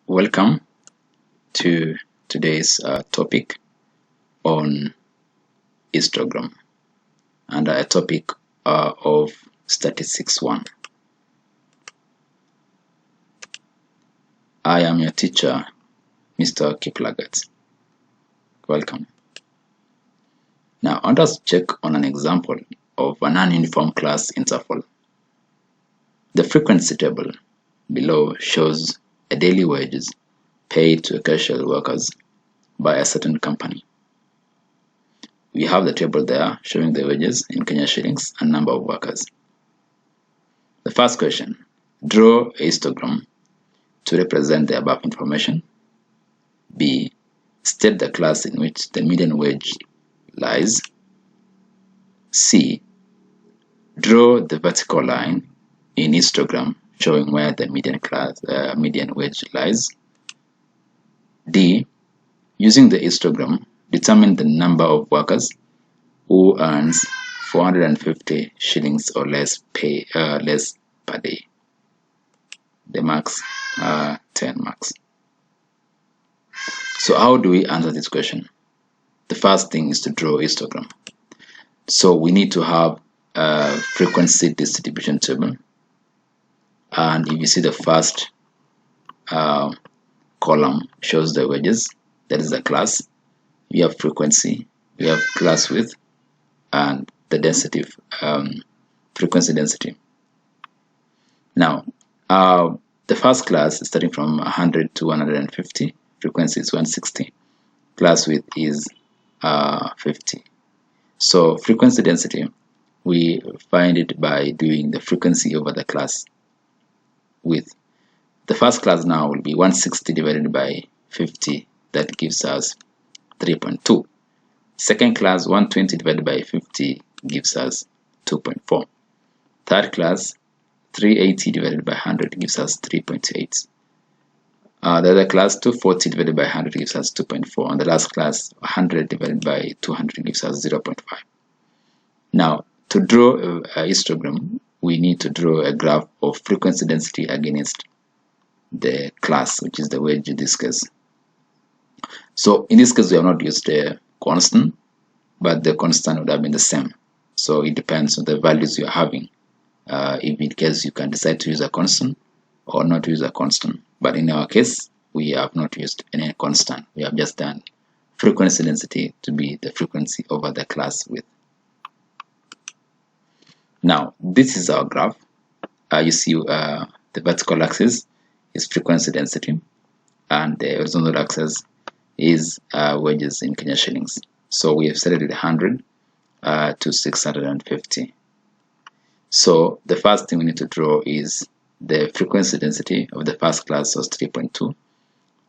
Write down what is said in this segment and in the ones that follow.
Welcome to today's topic on histogram and a topic of statistics 1. I am your teacher, Mr. Kiplagat. Welcome. Now, let us check on an example of an ununiform class interval. The frequency table below shows a daily wages paid to casual workers by a certain company. We have the table there showing the wages in Kenya shillings and number of workers. The first question, draw a histogram to represent the above information. B, state the class in which the median wage lies. C, draw the vertical line in histogram showing where the median wage lies. D, using the histogram, determine the number of workers who earns 450 shillings or less per day. The marks are 10 marks. So how do we answer this question? The first thing is to draw a histogram. So we need to have a frequency distribution table. And if you see the first column shows the wages, that is the class. We have frequency, we have class width, and the density, frequency density. Now, the first class is starting from 100 to 150. Frequency is 160. Class width is 50. So frequency density, we find it by doing the frequency over the class width. The first class now will be 160 divided by 50. That gives us 3.2. Second class, 120 divided by 50 gives us 2.4. Third class, 380 divided by 100 gives us 3.8. The other class, 240 divided by 100 gives us 2.4. And the last class, 100 divided by 200 gives us 0.5. Now, to draw a histogram, we need to draw a graph of frequency density against the class, which is the wage in this case. So in this case, we have not used a constant, but the constant would have been the same. So it depends on the values you're having. If in case you can decide to use a constant or not use a constant. But in our case, we have not used any constant. We have just done frequency density to be the frequency over the class width. Now, this is our graph. You see the vertical axis is frequency density, and the horizontal axis is wages in Kenya shillings. So we have set it at 100 to 650. So the first thing we need to draw is the frequency density of the first class was 3.2,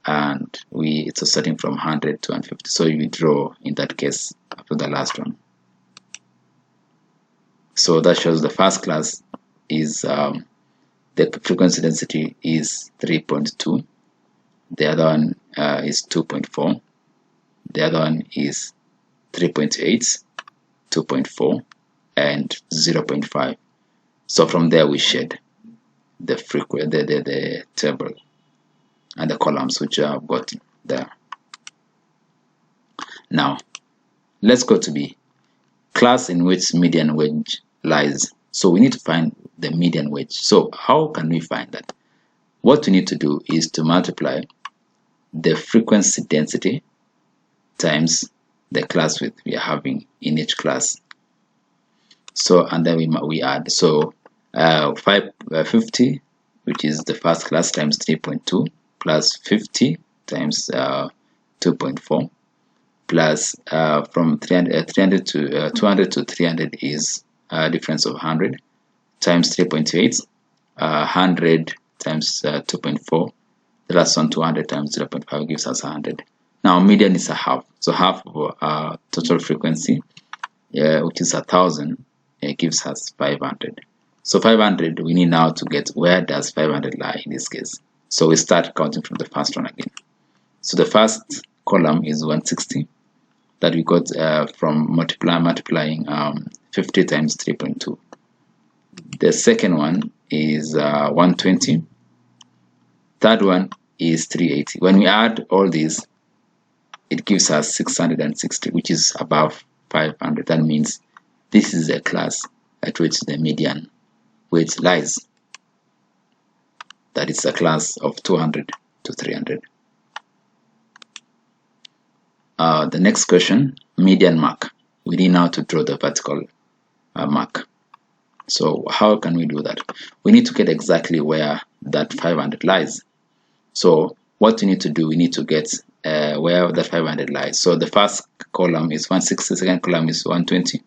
and it's starting from 100 to 150. So we draw in that case after the last one. So that shows the first class is the frequency density is 3.2. The other one is 2.4. The other one is 3.8, 2.4, and 0.5. So from there we shed the table and the columns which I have got there. Now let's go to B, class in which median wage lies. So we need to find the median wage. So how can we find that? What we need to do is to multiply the frequency density times the class width we are having in each class. So and then we add. So 50, which is the first class, times 3.2 plus 50 times 2.4 plus from 200 to 300 is a difference of 100 times 3.8, 100 times 2.4, the last one 200 times 0.5 gives us 100. Now median is a half, so half of total frequency, which is 1000, gives us 500. So 500, we need now to get where does 500 lie in this case. So we start counting from the first one again. So the first column is 160 that we got from multiplying 50 times 3.2. The second one is 120. Third one is 380. When we add all these, it gives us 660, which is above 500. That means this is a class at which the median weight lies. That is a class of 200 to 300. The next question, median mark. We need now to draw the vertical mark. So how can we do that? We need to get exactly where that 500 lies. So what we need to do, we need to get where the 500 lies. So the first column is 160, second column is 120.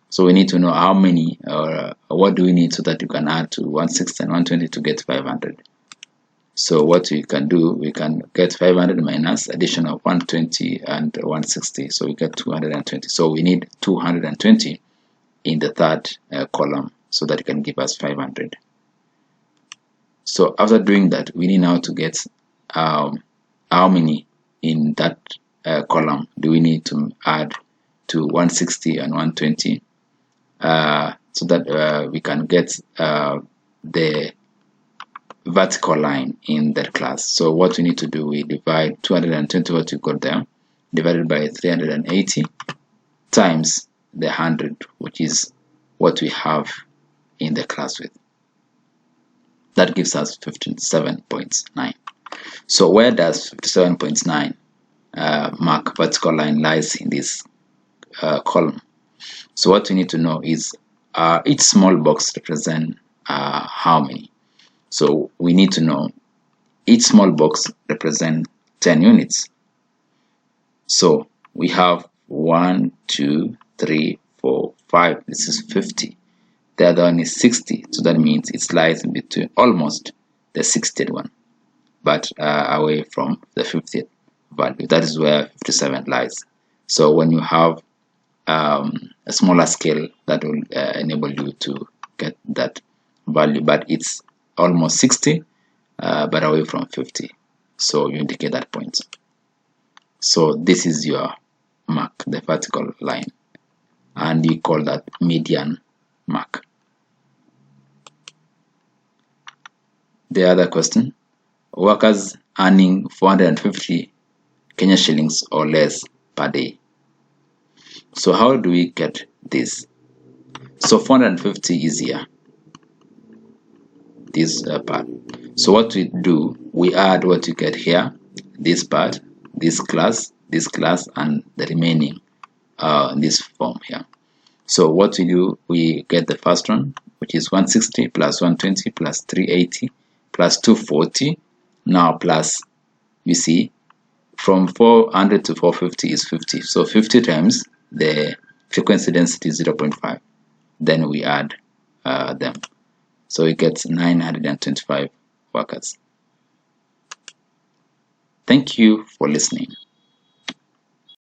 So we need to know how many, or what do we need so that you can add to 160 and 120 to get 500. So what we can do, we can get 500 minus addition of 120 and 160. So we get 220. So we need 220 in the third column so that it can give us 500. So after doing that, we need now to get how many in that column do we need to add to 160 and 120 so that we can get the vertical line in that class. So what we need to do, we divide 220, what we got there, divided by 380 times the 100, which is what we have in the class width. That gives us 57.9. So where does 57.9 mark vertical line lies in this column? So what we need to know is each small box represents how many. So we need to know each small box represents 10 units. So we have 1, 2, 3, 4, 5. This is 50. The other one is 60. So that means it lies in between almost the 60th one, but away from the 50th value. That is where 57 lies. So when you have a smaller scale, that will enable you to get that value, but it's almost 60 but away from 50, so you indicate that point. So this is your mark, the vertical line, and you call that median mark. The other question, workers earning 450 Kenya shillings or less per day. So how do we get this? So 450 is here, this part. So what we do, we add what you get here, this part, this class, and the remaining in this form here. So what we do, we get the first one, which is 160 plus 120 plus 380 plus 240. Now plus, you see, from 400 to 450 is 50. So 50 times the frequency density is 0.5. Then we add them. So we get 925 workers. Thank you for listening.